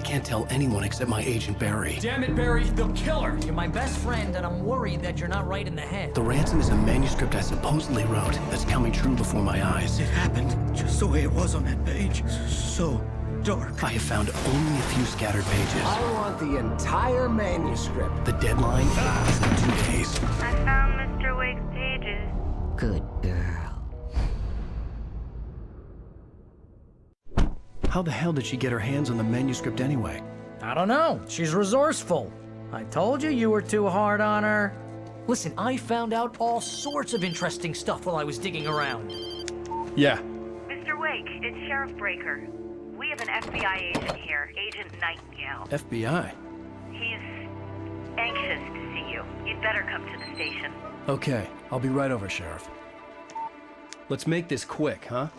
can't tell anyone except my agent Barry. Damn it, Barry, they'll kill her! You're my best friend, and I'm worried that you're not right in the head. The ransom is a manuscript I supposedly wrote that's coming true before my eyes. It happened just the way it was on that page. So dark. I have found only a few scattered pages. I want the entire manuscript. The deadline is in 2 days. I found Mr. Wake's pages. Good girl. How the hell did she get her hands on the manuscript anyway? I don't know. She's resourceful. I told you were too hard on her. Listen, I found out all sorts of interesting stuff while I was digging around. Yeah. Mr. Wake, it's Sheriff Breaker. We have an FBI agent here, Agent Nightingale. FBI? He's anxious to see you. You'd better come to the station. Okay, I'll be right over, Sheriff. Let's make this quick, huh?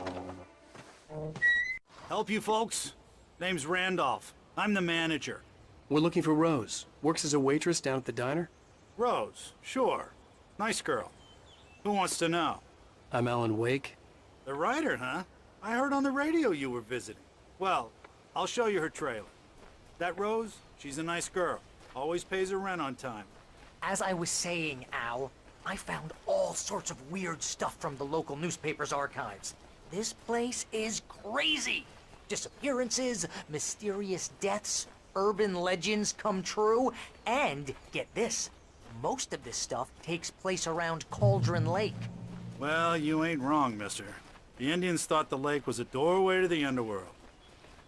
Help you folks? Name's Randolph. I'm the manager. We're looking for Rose. Works as a waitress down at the diner. Rose, sure. Nice girl. Who wants to know? I'm Alan Wake. The writer, huh? I heard on the radio you were visiting. Well, I'll show you her trailer. That Rose, she's a nice girl. Always pays her rent on time. As I was saying, Al, I found all sorts of weird stuff from the local newspaper's archives. This place is crazy. Disappearances, mysterious deaths, urban legends come true, and get this, most of this stuff takes place around Cauldron Lake. Well, you ain't wrong, mister. The Indians thought the lake was a doorway to the underworld.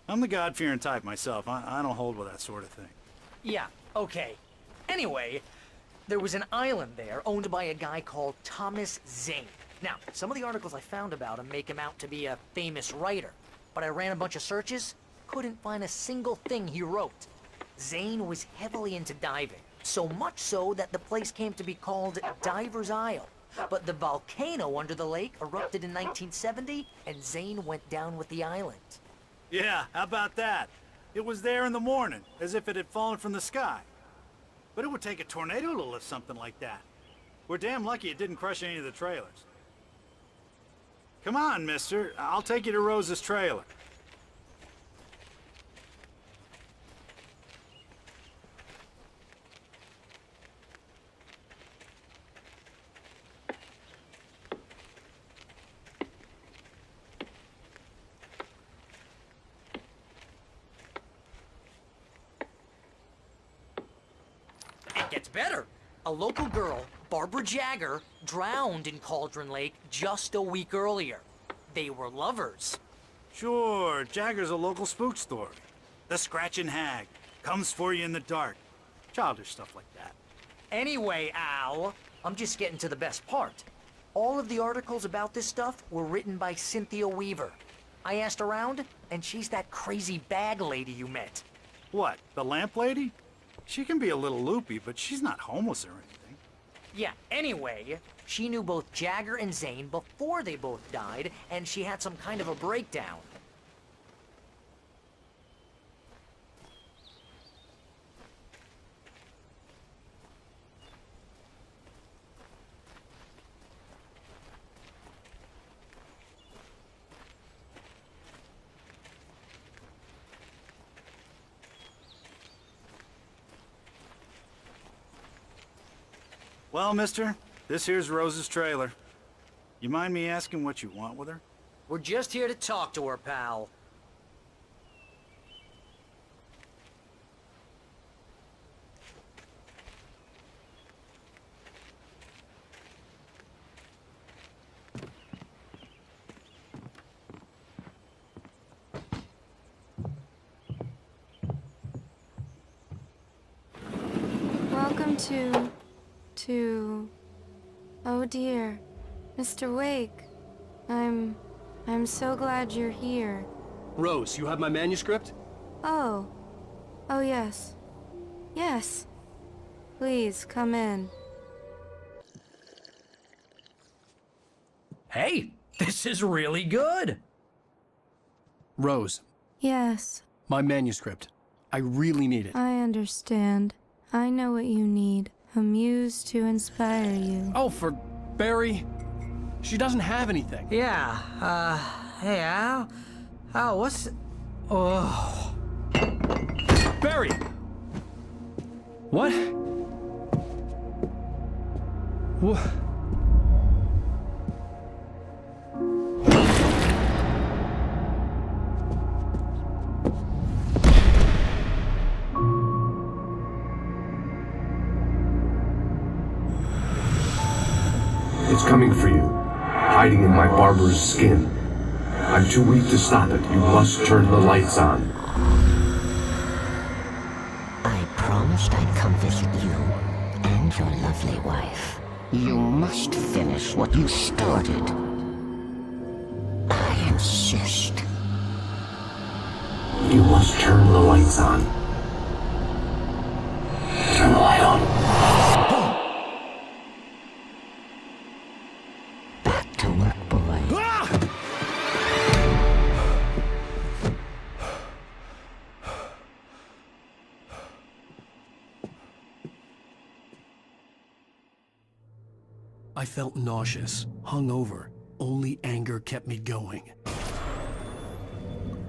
I'm the God-fearing type myself. I don't hold with that sort of thing. Yeah, okay. Anyway, there was an island there owned by a guy called Thomas Zane. Now, some of the articles I found about him make him out to be a famous writer, but I ran a bunch of searches, couldn't find a single thing he wrote. Zane was heavily into diving, so much so that the place came to be called Diver's Isle. But the volcano under the lake erupted in 1970, and Zane went down with the island. Yeah, how about that? It was there in the morning, as if it had fallen from the sky. But it would take a tornado to lift something like that. We're damn lucky it didn't crush any of the trailers. Come on, mister. I'll take you to Rose's trailer. It gets better. A local girl, Barbara Jagger, drowned in Cauldron Lake just a week earlier. They were lovers. Sure, Jagger's a local spook story. The Scratching Hag. Comes for you in the dark. Childish stuff like that. Anyway, Al, I'm just getting to the best part. All of the articles about this stuff were written by Cynthia Weaver. I asked around, and she's that crazy bag lady you met. What, the lamp lady? She can be a little loopy, but she's not homeless or anything. Yeah, anyway, she knew both Jagger and Zane before they both died, and she had some kind of a breakdown. Well, mister, this here's Rose's trailer. You mind me asking what you want with her? We're just here to talk to her, pal. Welcome to... Oh dear, Mr. Wake. I'm so glad you're here. Rose, you have my manuscript? Oh. Oh yes. Yes. Please, come in. Hey, this is really good. Rose, Yes, my manuscript. I really need it. I understand. I know what you need. A muse to inspire you. Oh, for Barry. She doesn't have anything. Yeah, hey, Al. Al, what's... Oh... Barry! What? What? It's coming for you, hiding in my barber's skin. I'm too weak to stop it. You must turn the lights on. I promised I'd come visit you and your lovely wife. You must finish what you started. I insist. You must turn the lights on. Turn the light on. Back to work, boy. I felt nauseous, hungover. Only anger kept me going.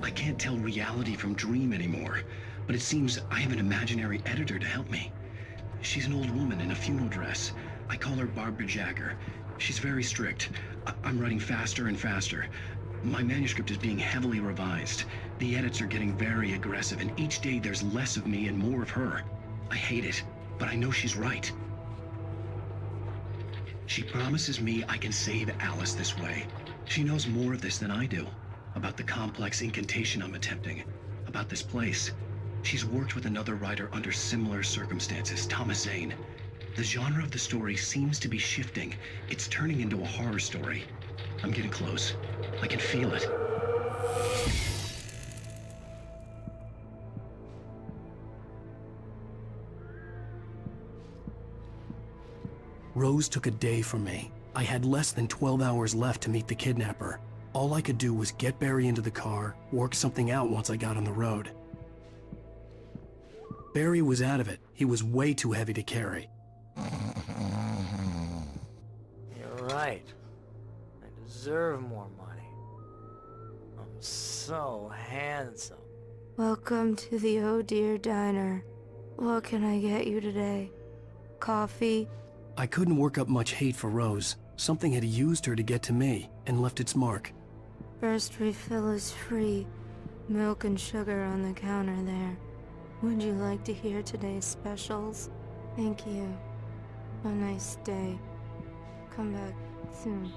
I can't tell reality from dream anymore, but it seems I have an imaginary editor to help me. She's an old woman in a funeral dress. I call her Barbara Jagger. She's very strict. I'm writing faster and faster. My manuscript is being heavily revised. The edits are getting very aggressive, and each day there's less of me and more of her. I hate it, but I know she's right. She promises me I can save Alice this way. She knows more of this than I do. About the complex incantation I'm attempting. About this place. She's worked with another writer under similar circumstances, Thomas Zane. The genre of the story seems to be shifting. It's turning into a horror story. I'm getting close. I can feel it. Rose took a day from me. I had less than 12 hours left to meet the kidnapper. All I could do was get Barry into the car, work something out once I got on the road. Barry was out of it. He was way too heavy to carry. You're right. I deserve more money. I'm so handsome. Welcome to the Oh Dear Diner. What can I get you today? Coffee? I couldn't work up much hate for Rose. Something had used her to get to me and left its mark. First refill is free. Milk and sugar on the counter there. Would you like to hear today's specials? Thank you. Have a nice day. Come back soon.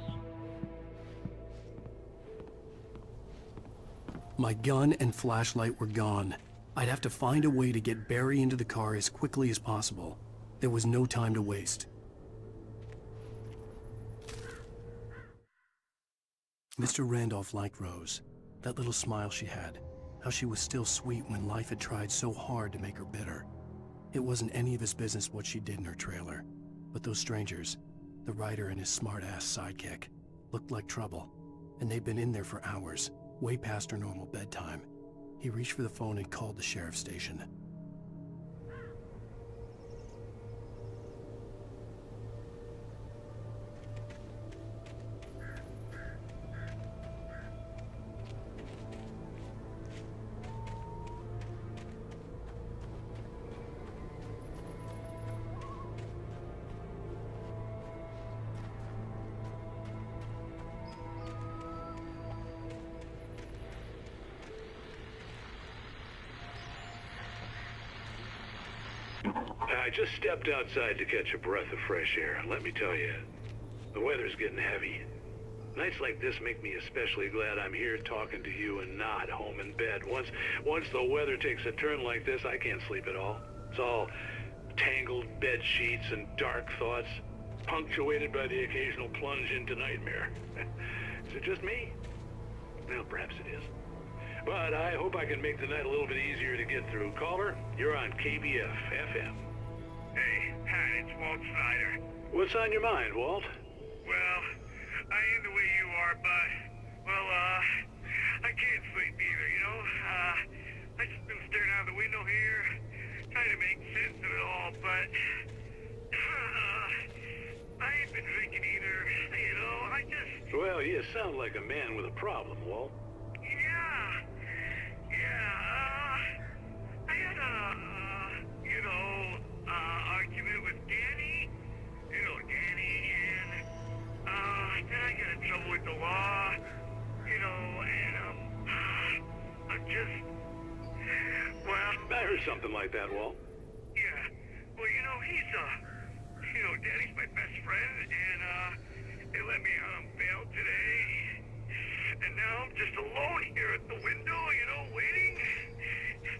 My gun and flashlight were gone. I'd have to find a way to get Barry into the car as quickly as possible. There was no time to waste. Mr. Randolph liked Rose. That little smile she had. How she was still sweet when life had tried so hard to make her bitter. It wasn't any of his business what she did in her trailer. But those strangers, the writer and his smart-ass sidekick, looked like trouble. And they'd been in there for hours, way past her normal bedtime. He reached for the phone and called the sheriff's station. I just stepped outside to catch a breath of fresh air. Let me tell you, the weather's getting heavy. Nights like this make me especially glad I'm here talking to you and not home in bed. Once the weather takes a turn like this, I can't sleep at all. It's all tangled bed sheets and dark thoughts, punctuated by the occasional plunge into nightmare. Is it just me? Well, perhaps it is. But I hope I can make the night a little bit easier to get through. Caller, you're on KBF FM. Hey, Pat, it's Walt Snyder. What's on your mind, Walt? Well, I ain't the way you are, but, well, I can't sleep either, you know? I just been staring out the window here, trying to make sense of it all, but, I ain't been drinking either, you know? I just... Well, you sound like a man with a problem, Walt. Yeah, I had a just... Well... I heard something like that, Walt. Yeah. Well, you know, he's, Daddy's my best friend, and, they let me out on bail today. And now I'm just alone here at the window, waiting.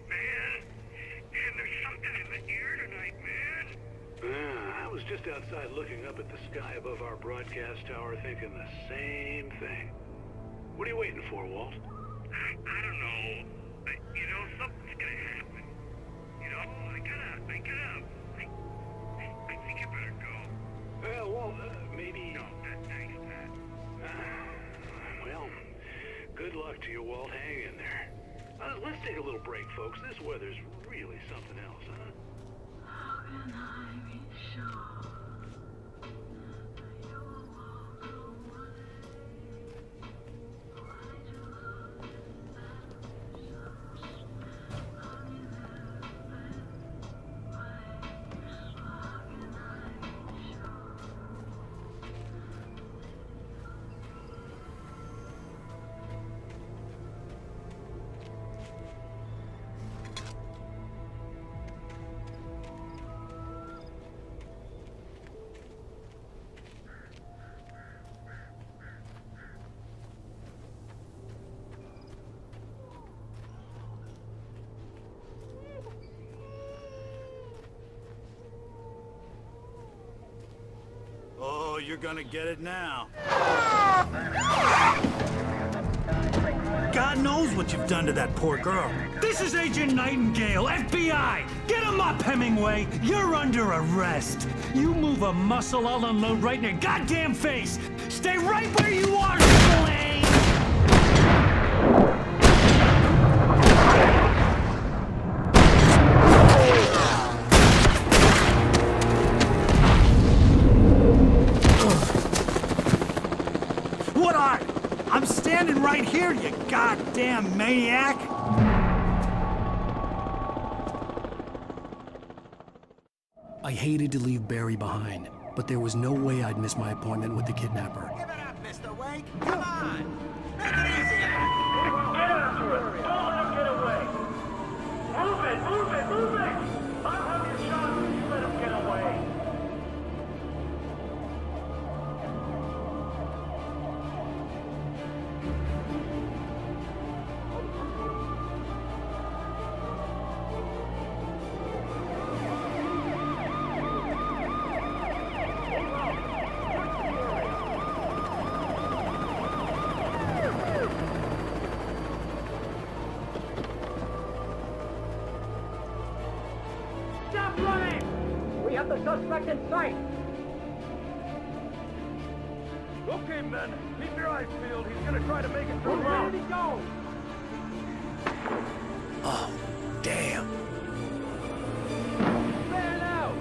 Man, and there's something in the air tonight, man. I was just outside looking up at the sky above our broadcast tower thinking the same thing. What are you waiting for, Walt? I don't know. But, something's gonna happen. I think I better go. Walt, maybe... No, thanks, Pat. Well, good luck to you, Walt. Hang in there. Let's take a little break, folks. This weather's really something else, huh? How can I be sure? Oh, you're gonna get it now. God knows what you've done to that poor girl. This is Agent Nightingale, FBI! Get him up, Hemingway! You're under arrest! You move a muscle, I'll unload right in your goddamn face! Stay right where you are, Slane! What are? I'm standing right here, you goddamn maniac! I hated to leave Barry behind, but there was no way I'd miss my appointment with the kidnapper. Give it up, Mr. Wake. Come on. Make it easy. Get after it! Don't let him get away! Move it! I'll have your shot when you let him get away! Stop running! We have the suspect in sight! Okay, men. Keep your eyes peeled. He's gonna try to make it through. Where did he go? Oh, damn. Man out!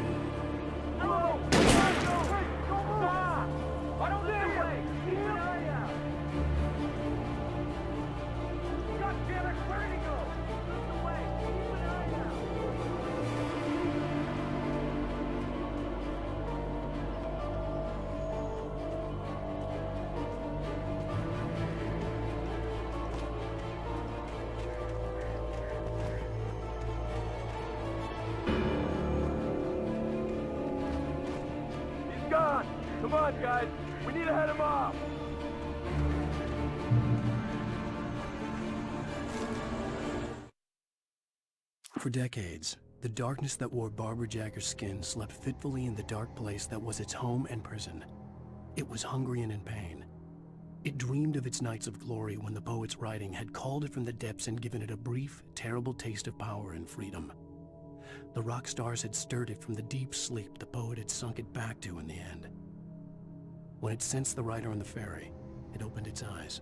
Hello! Stop! I don't see him! Keep an eye out! God damn it! Where did he go? Look away! Keep an eye out! He's gone! Come on, guys! We need to head him off! For decades, the darkness that wore Barbara Jagger's skin slept fitfully in the dark place that was its home and prison. It was hungry and in pain. It dreamed of its nights of glory when the poet's writing had called it from the depths and given it a brief, terrible taste of power and freedom. The rock stars had stirred it from the deep sleep the poet had sunk it back to in the end. When it sensed the writer on the ferry, it opened its eyes.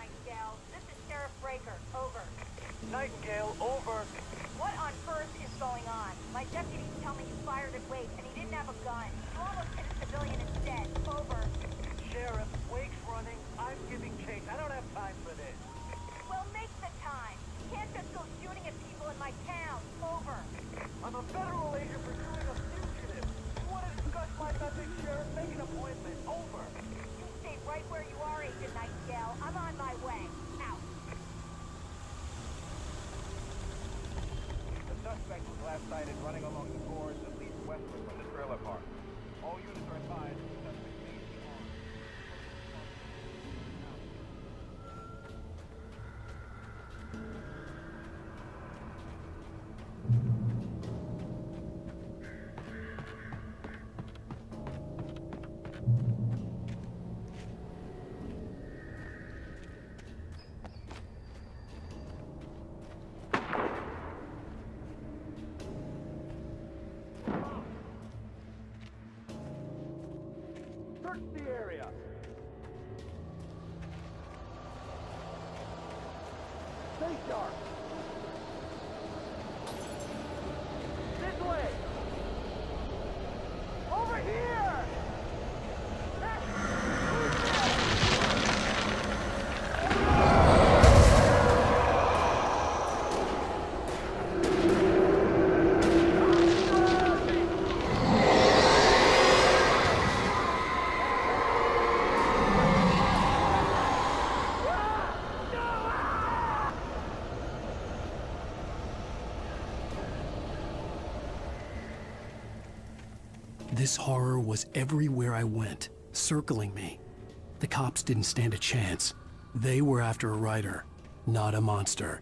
Nightingale. This is Sheriff Breaker. Over. Nightingale, over. What on earth is going on? My deputies tell me you fired at Wake, and he didn't have a gun. You almost hit a civilian instead. Over. Sheriff, Wake's running. I'm giving chase. I don't have time for this. Well, make the time. You can't just go shooting at people in my town. Over. I'm a federal agent pursuing a fugitive. You want to discuss my methods, Sheriff? Make an appointment. Over. You stay right where you are, Agent Nightingale. I'm on my way. Out. The suspect was last sighted running along the gorge that leads westward from the trailer park. All units are advised the suspect may be armed. Search the area. Stay sharp. This way. Over here. This horror was everywhere I went, circling me. The cops didn't stand a chance. They were after a writer, not a monster.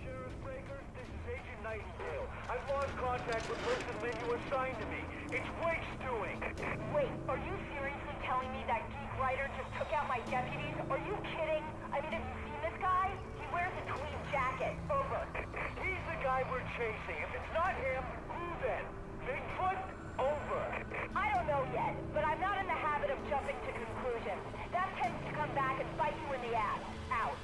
Sheriff Breaker, this is Agent Nightingale. I've lost contact with person men you assigned to me. It's Wake's doing. Wait, are you seriously telling me that geek writer just took out my deputies? Are you kidding? I mean, have you seen this guy? He wears a tweed jacket. Over. He's the guy we're chasing. If it's not him, who then? Bigfoot? Over. I don't know yet, but I'm not in the habit of jumping to conclusions. That tends to come back and bite you in the ass. Out.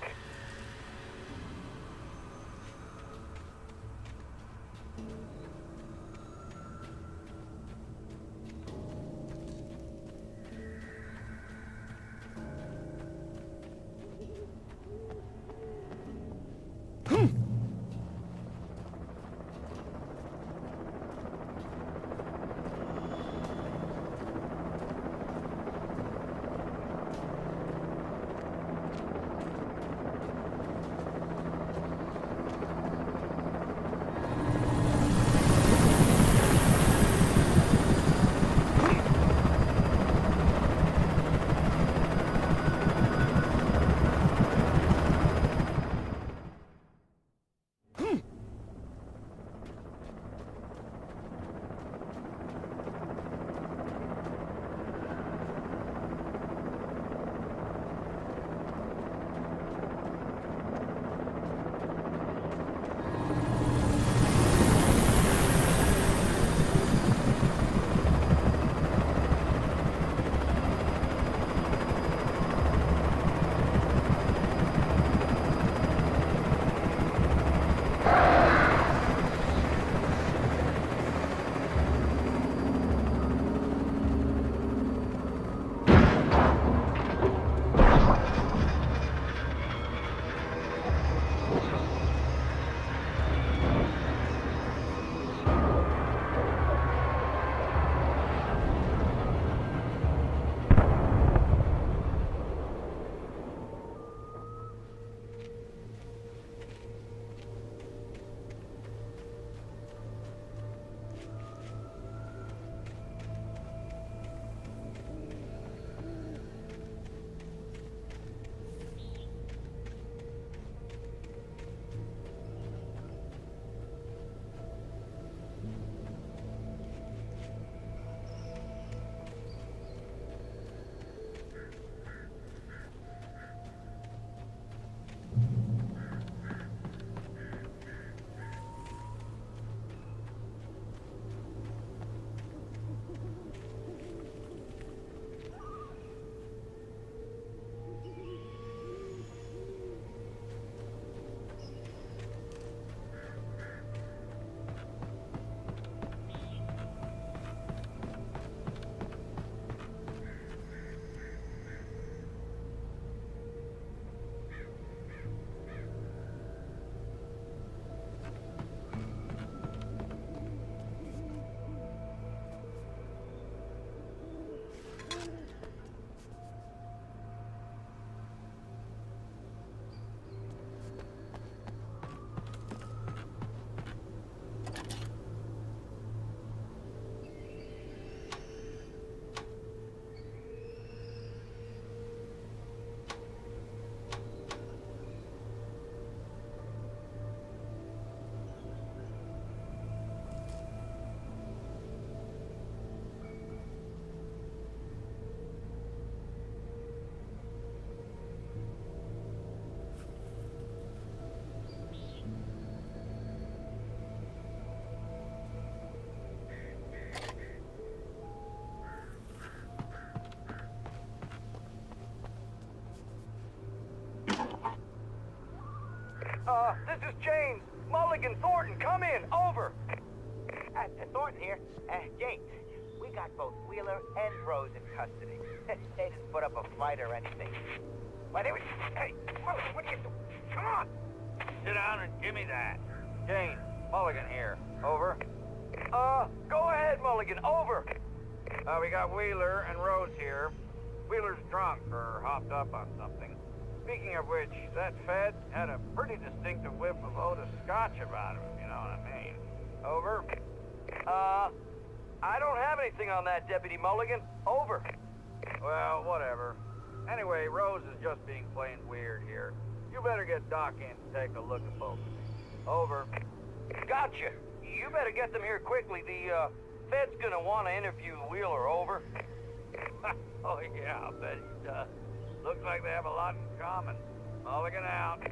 This is James. Mulligan, Thornton, come in. Over. Thornton here. James, we got both Wheeler and Rose in custody. They didn't put up a fight or anything. Why, they were... Hey, Mulligan, what are you doing? Come on! Sit down and give me that. James, Mulligan here. Over. Go ahead, Mulligan. Over. We got Wheeler and Rose here. Wheeler's drunk or hopped up on something. Speaking of which, that Fed had a pretty distinctive whiff of Otis Scotch about him, if you know what I mean. Over. I don't have anything on that, Deputy Mulligan. Over. Well, whatever. Anyway, Rose is just being plain weird here. You better get Doc in to take a look at both of these. Over. Gotcha. You better get them here quickly. The, Fed's gonna want to interview Wheeler. Over. Oh, yeah, I'll bet he does. Looks like they have a lot in common. Mulligan out.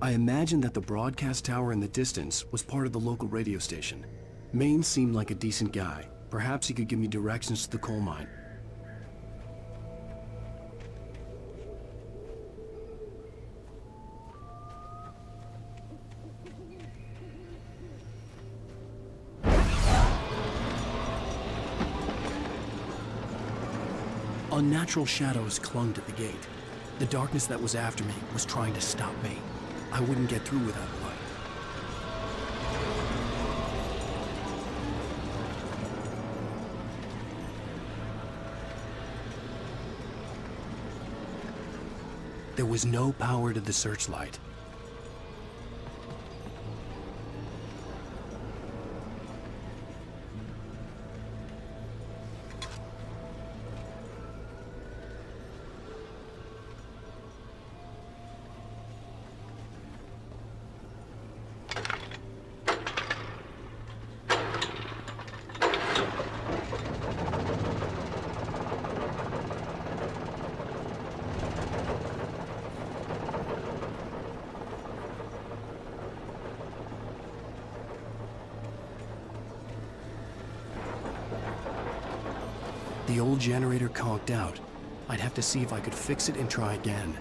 I imagined that the broadcast tower in the distance was part of the local radio station. Maine seemed like a decent guy. Perhaps he could give me directions to the coal mine. Unnatural shadows clung to the gate. The darkness that was after me was trying to stop me. I wouldn't get through without light. There was no power to the searchlight. The old generator conked out. I'd have to see if I could fix it and try again.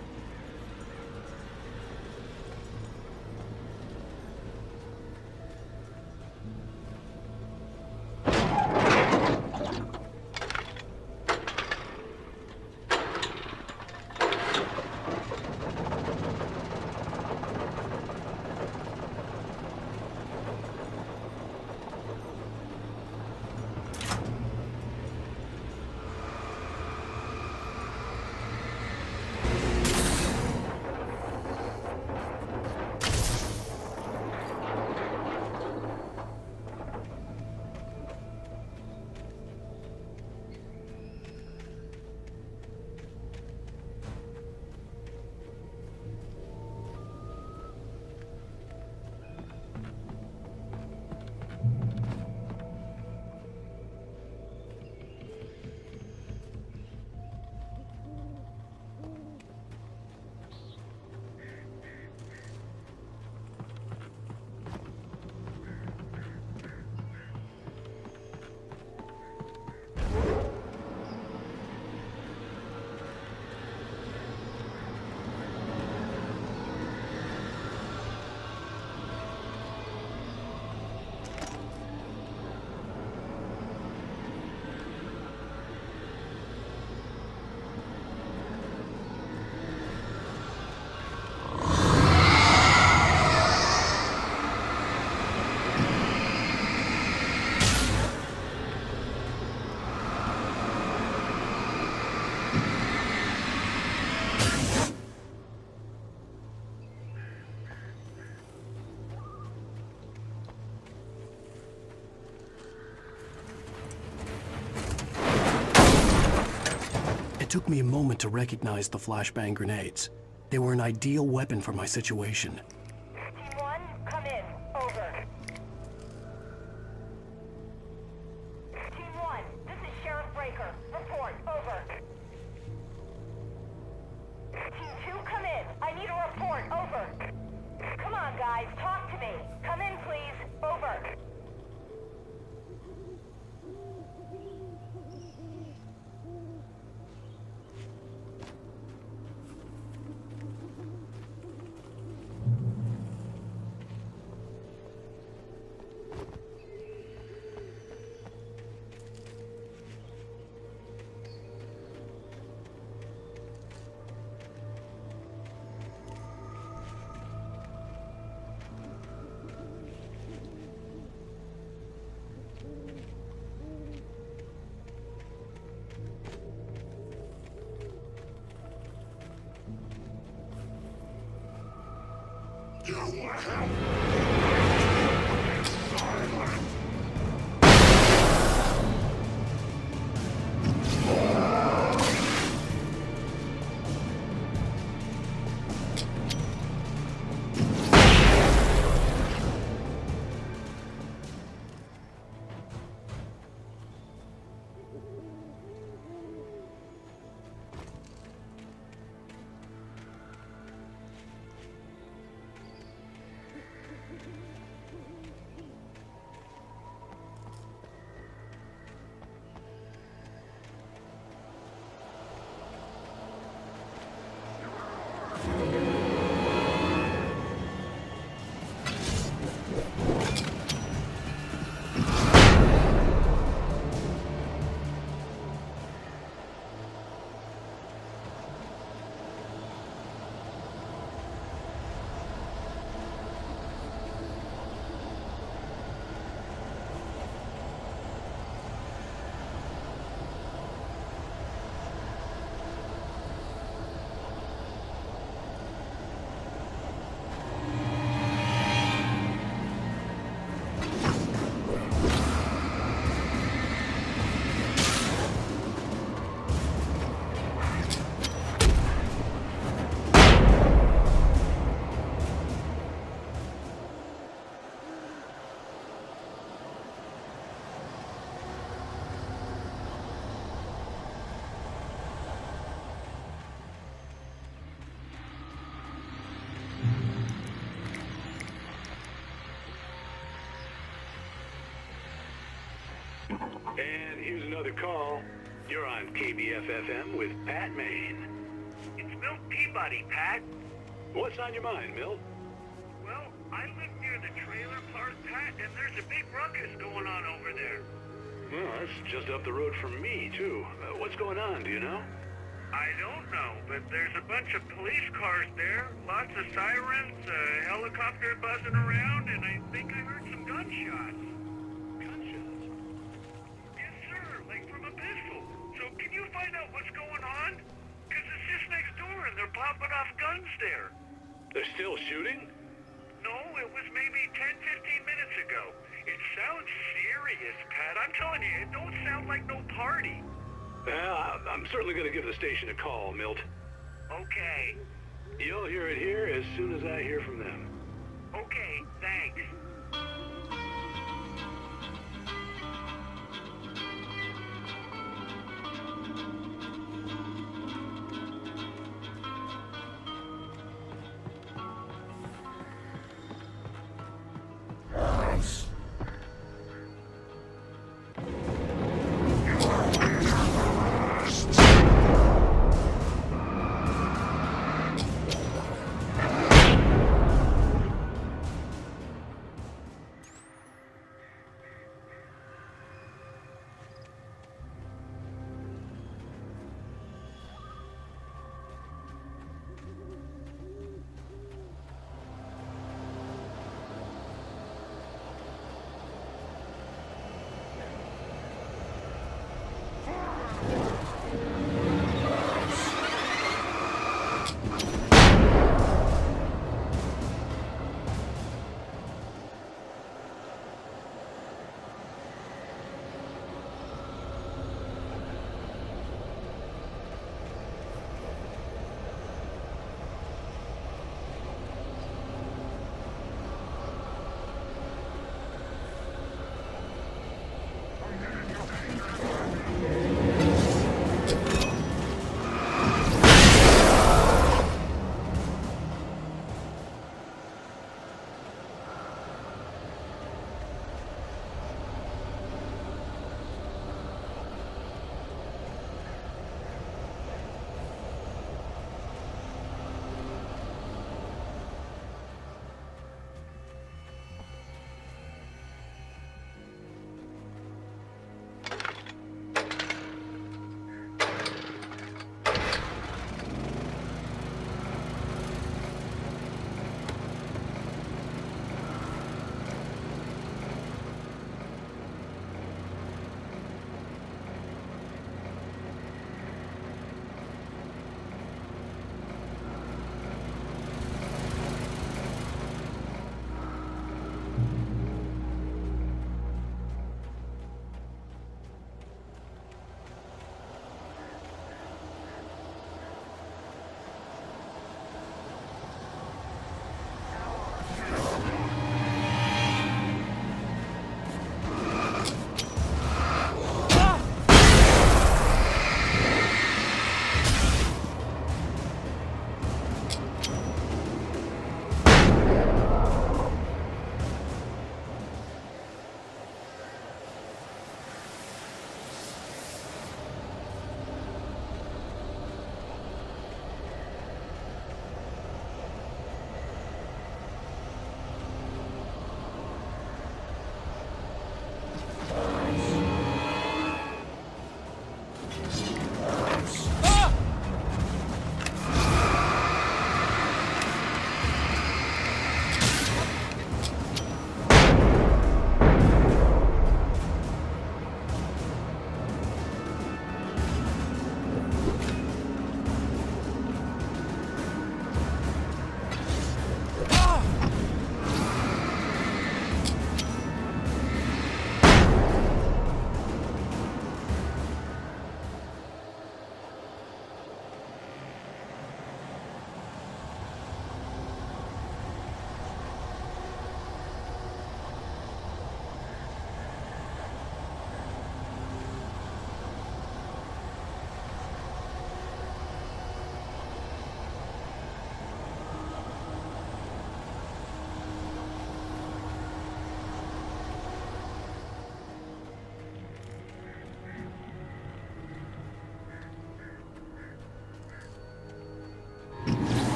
took me a moment to recognize the flashbang grenades. They were an ideal weapon for my situation. Team 1, come in. Over. Team 1, this is Sheriff Breaker. Report. Over. Team 2, come in. I need a report. Over. Come on, guys. Talk to me. Come in, please. Over. And here's another call. You're on KBFFM with Pat Maine. It's Milt Peabody, Pat. What's on your mind, Milt? Well, I live near the trailer park, Pat, and there's a big ruckus going on over there. Well, that's just up the road from me, too. What's going on, do you know? I don't know, but there's a bunch of police cars there, lots of sirens, a helicopter buzzing around, and I think I heard some gunshots. Gunshots? Yes, sir, like from a pistol. So can you find out what's going on? Because it's just next door and they're popping off guns there. They're still shooting? No, it was maybe 10-15 minutes ago. It sounds serious, Pat. I'm telling you, it don't sound like no party. Well, I'm certainly going to give the station a call, Milt. Okay. You'll hear it here as soon as I hear from them. Okay, thanks.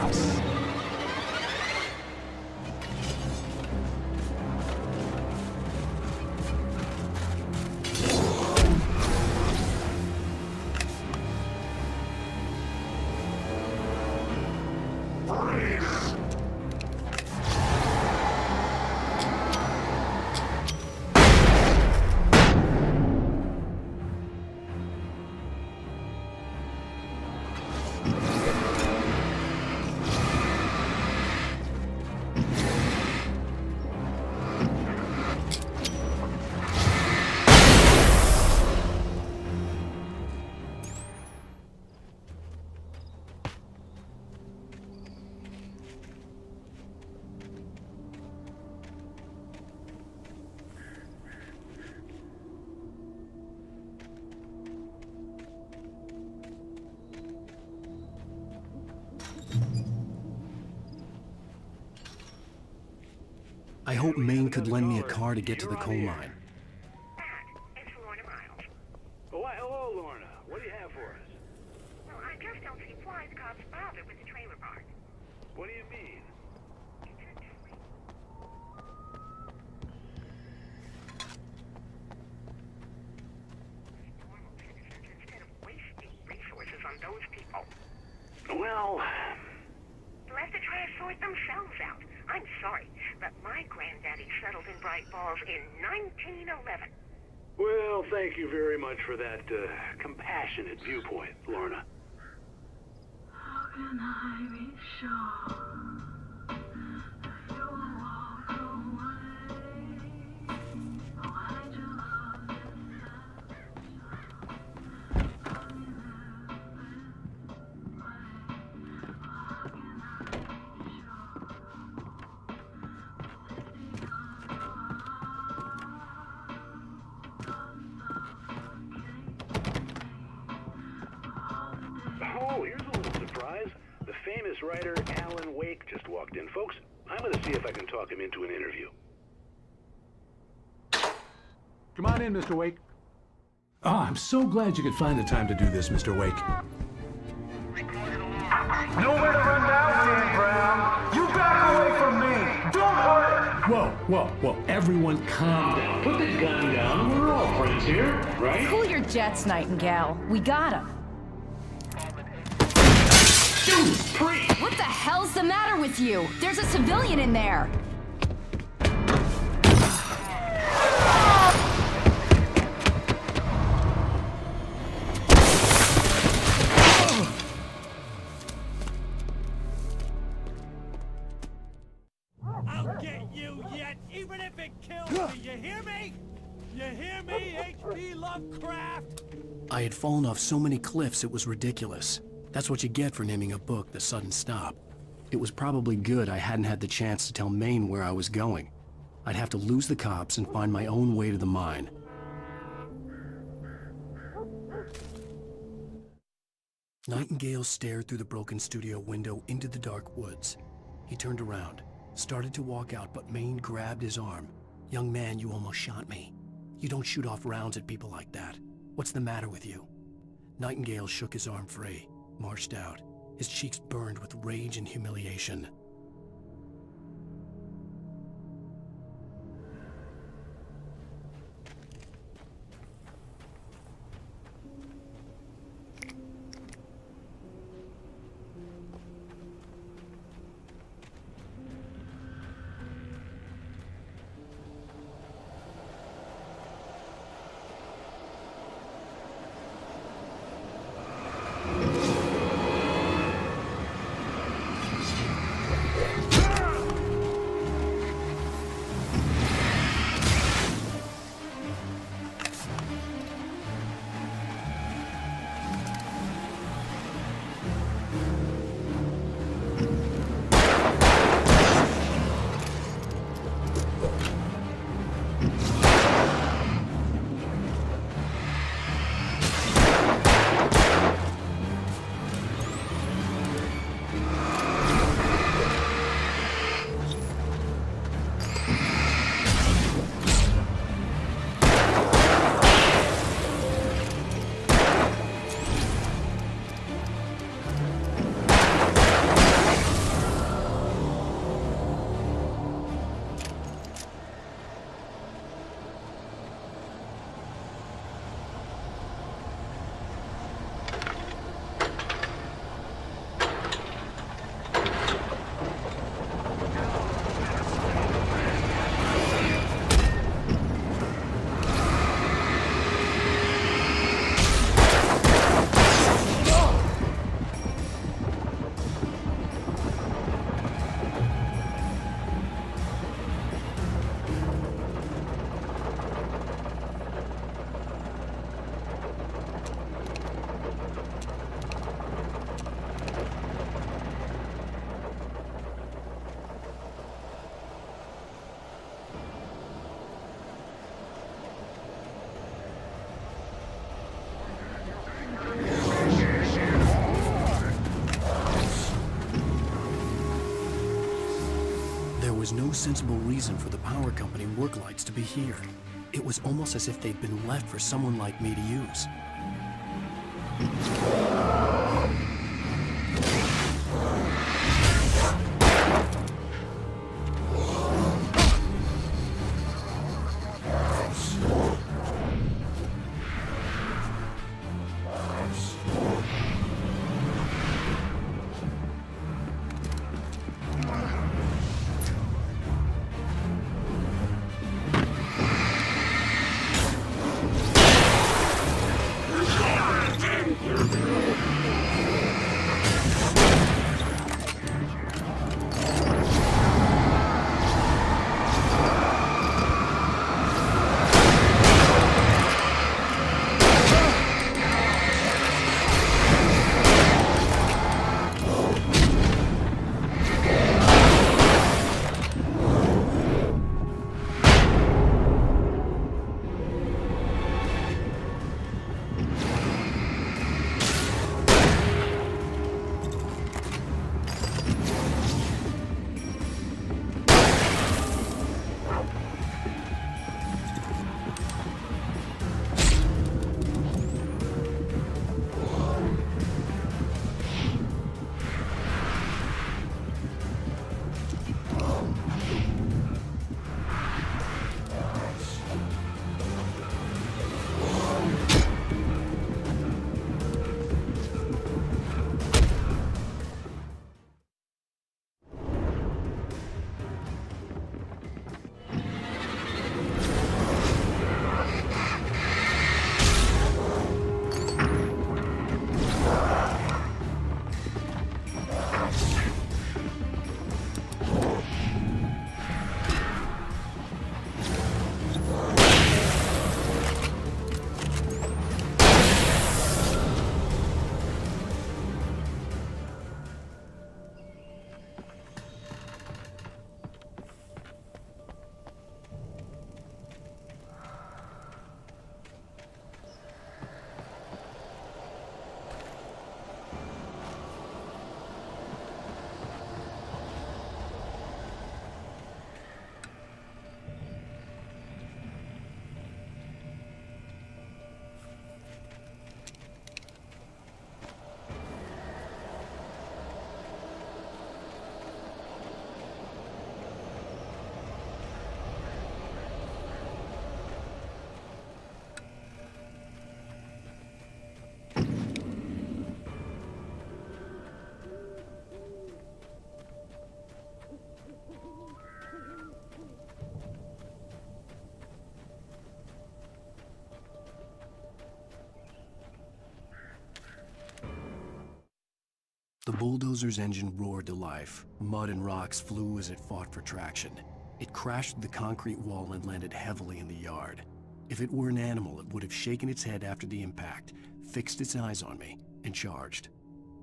cops. I hope Maine could lend me a car to get to the coal mine. Oh, why, hello, Lorna. What do you have for us? Well, I just don't see why the cops bother with the trailer park. What do you mean? Normal citizens instead of wasting resources on those people. Well, They'll have to try to sort themselves out. I'm sorry, but my granddaddy settled in Bright Falls in 1911. well, thank you very much for that compassionate viewpoint, Lorna. How can I be sure that you will walk away? Why do you love Oh, here's a little surprise. The famous writer Alan Wake just walked in. Folks, I'm going to see if I can talk him into an interview. Come on in, Mr. Wake. Oh, I'm so glad you could find the time to do this, Mr. Wake. Nowhere to run now, Dan Brown. You back away from me. Don't hurt it. Whoa, everyone calm down. Put the gun down. We're all friends here, right? Cool your jets, Nightingale. We got him. What the hell's the matter with you? There's a civilian in there. I'll get you yet, even if it kills me. You hear me? You hear me, H.P. Lovecraft? I had fallen off so many cliffs it was ridiculous. That's what you get for naming a book The Sudden Stop. It was probably good I hadn't had the chance to tell Maine where I was going. I'd have to lose the cops and find my own way to the mine. Nightingale stared through the broken studio window into the dark woods. He turned around, started to walk out, but Maine grabbed his arm. "Young man, you almost shot me. You don't shoot off rounds at people like that. What's the matter with you?" Nightingale shook his arm free, marched out. His cheeks burned with rage and humiliation. was no sensible reason for the power company work lights to be here. It was almost as if they'd been left for someone like me to use. The bulldozer's engine roared to life. Mud and rocks flew as it fought for traction. It crashed through the concrete wall and landed heavily in the yard. If it were an animal, it would have shaken its head after the impact, fixed its eyes on me, and charged.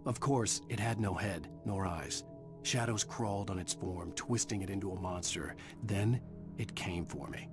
Of course, it had no head, nor eyes. Shadows crawled on its form, twisting it into a monster. Then, it came for me.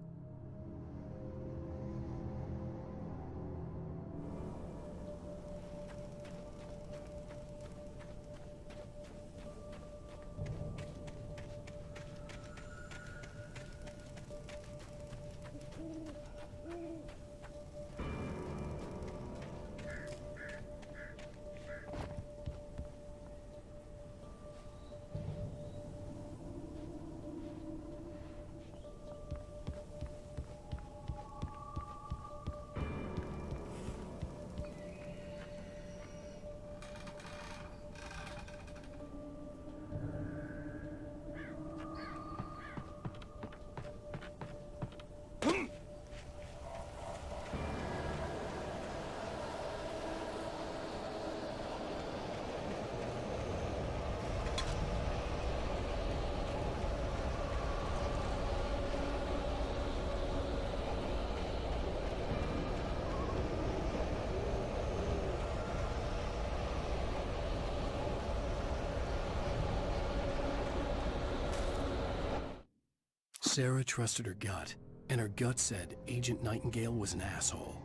Sarah trusted her gut, and her gut said Agent Nightingale was an asshole.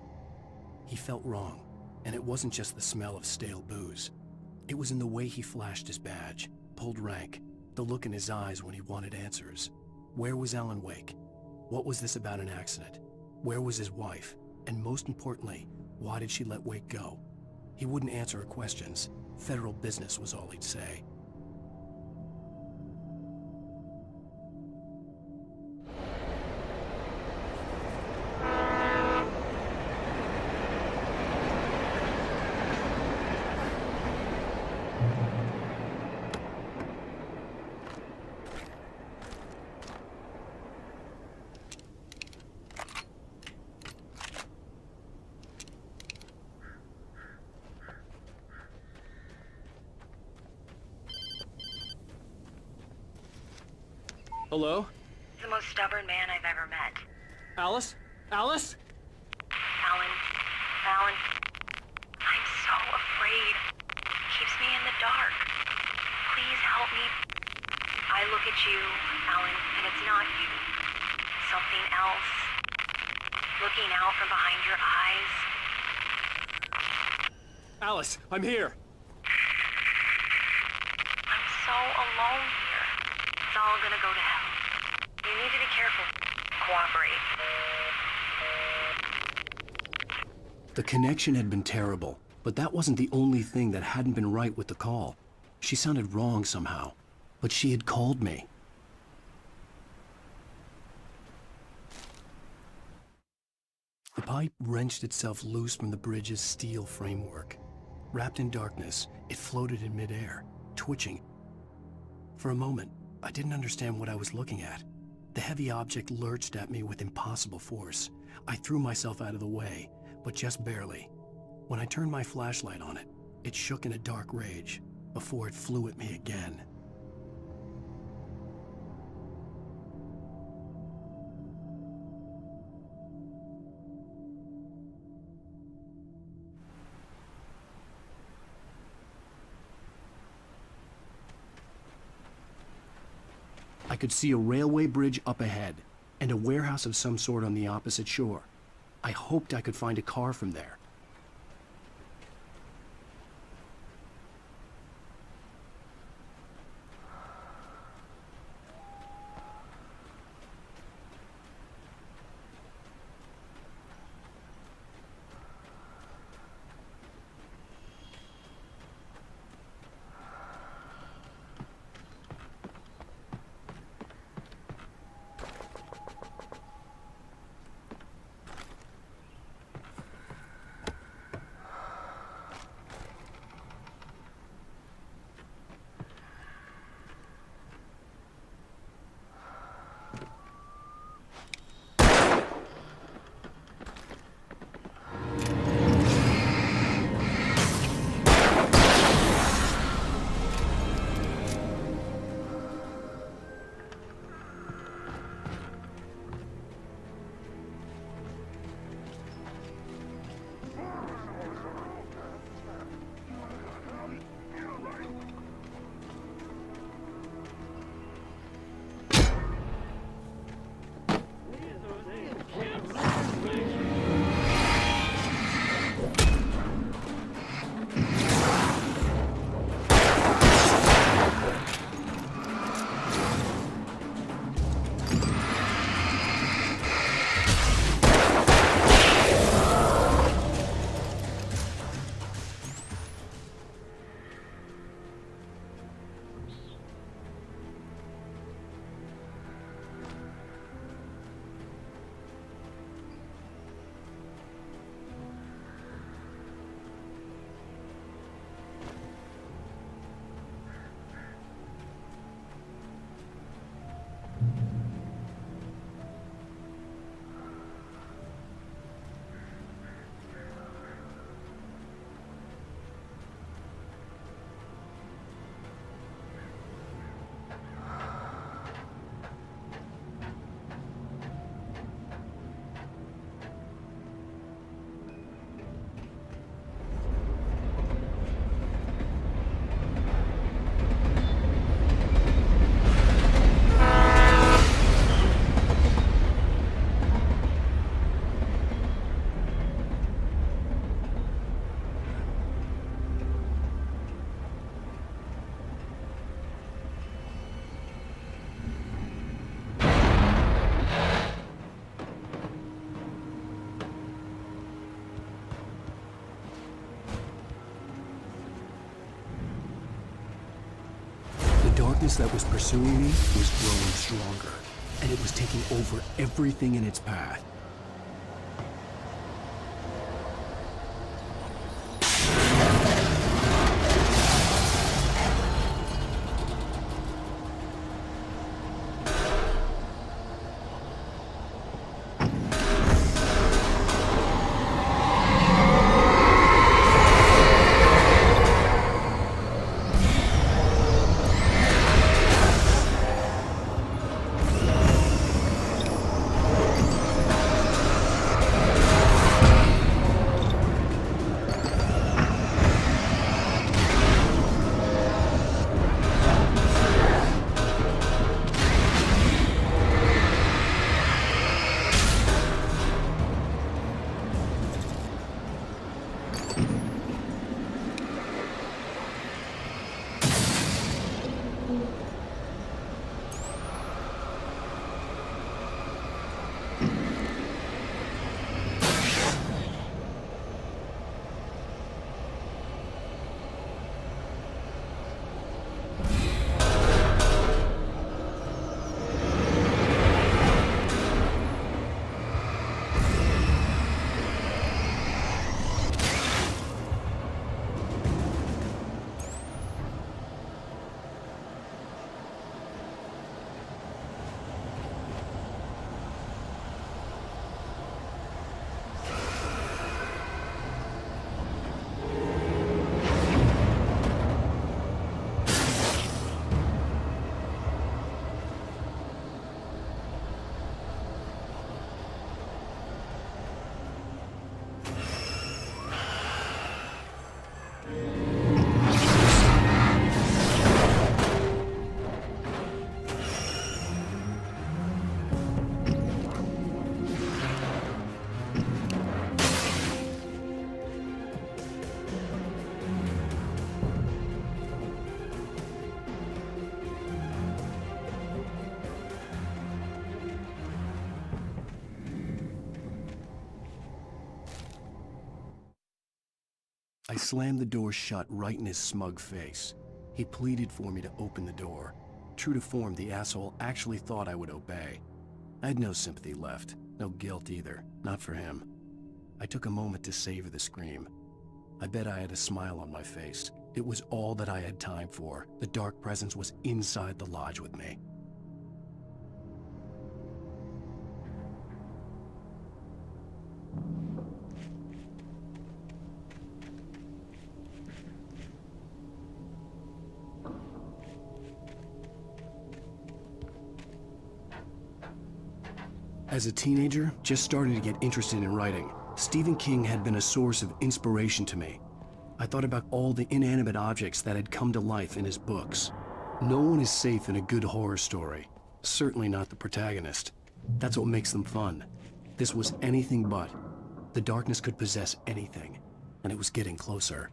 He felt wrong, and it wasn't just the smell of stale booze. It was in the way he flashed his badge, pulled rank, The look in his eyes when he wanted answers. Where was Alan Wake? What was this about an accident? Where was his wife? And most importantly, why did she let Wake go? He wouldn't answer her questions. Federal business was all he'd say. Hello? The most stubborn man I've ever met. Alice? Alice? Alan, I'm so afraid. He keeps me in the dark. Please help me. I look at you, Alan, and it's not you. Something else. Looking out from behind your eyes. Alice, I'm here. I'm so alone here. It's all gonna go to hell. You need to be careful. Cooperate. The connection had been terrible, but that wasn't the only thing that hadn't been right with the call. She sounded wrong somehow, but she had called me. The pipe wrenched itself loose from the bridge's steel framework. Wrapped in darkness, it floated in midair, twitching. For a moment, I didn't understand what I was looking at. The heavy object lurched at me with impossible force. I threw myself out of the way, but just barely. When I turned my flashlight on it, it shook in a dark rage before it flew at me again. I could see a railway bridge up ahead, and a warehouse of some sort on the opposite shore. I hoped I could find a car from there. darkness that was pursuing me was growing stronger, and it was taking over everything in its path. I slammed the door shut right in his smug face. He pleaded for me to open the door. True to form, the asshole actually thought I would obey. I had no sympathy left, no guilt either, not for him. I took a moment to savor the scream. I bet I had a smile on my face. It was all that I had time for. The dark presence was inside the lodge with me. As a teenager, just starting to get interested in writing, Stephen King had been a source of inspiration to me. I thought about all the inanimate objects that had come to life in his books. No one is safe in a good horror story. Certainly not the protagonist. That's what makes them fun. This was anything but. The darkness could possess anything, and it was getting closer.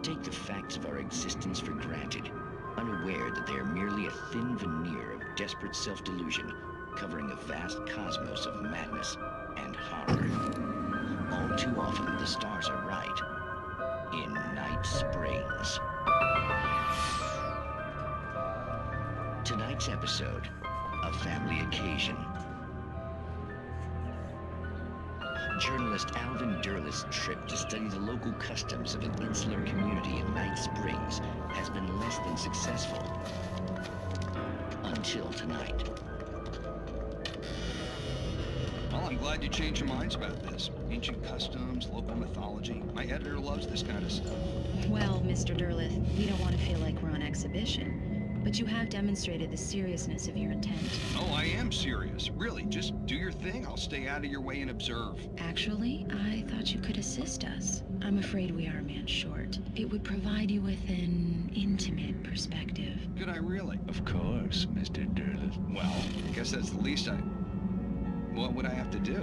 take the facts of our existence for granted, unaware that they are merely a thin veneer of desperate self-delusion covering a vast cosmos of madness and horror. All too often, the stars are right. In Night Springs. Tonight's episode, A Family Occasion. Journalist Alvin Derleth's trip to study the local customs of an insular community in Night Springs has been less than successful. Until tonight. Well, I'm glad you changed your minds about this. Ancient customs, local mythology. My editor loves this kind of stuff. Well, Mr. Derleth, we don't want to feel like we're on exhibition. But you have demonstrated the seriousness of your intent. Oh, I am serious. Really, just do your thing. I'll stay out of your way and observe. Actually, I thought you could assist us. I'm afraid we are a man short. It would provide you with an intimate perspective. Could I really? Of course, Mr. Derleth. Well, I guess that's the least I... What would I have to do?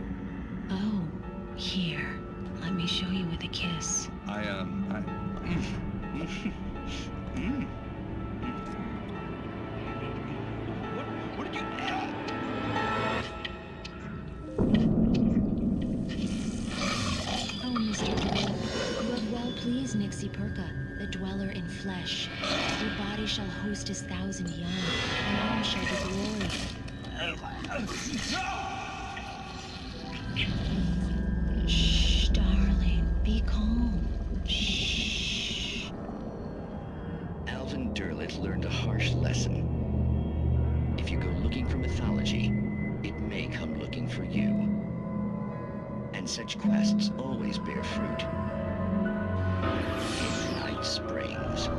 Oh, here. Let me show you with a kiss. What did you... Oh, Mr. Derleth, you have well pleased Nixie Perka, the dweller in flesh. Your body shall host his 1,000 young, and all shall be glory. Shh, darling, be calm. Shh. Alvin Derleth learned a harsh lesson. If you go looking for mythology, it may come looking for you. And such quests always bear fruit. In Night Springs.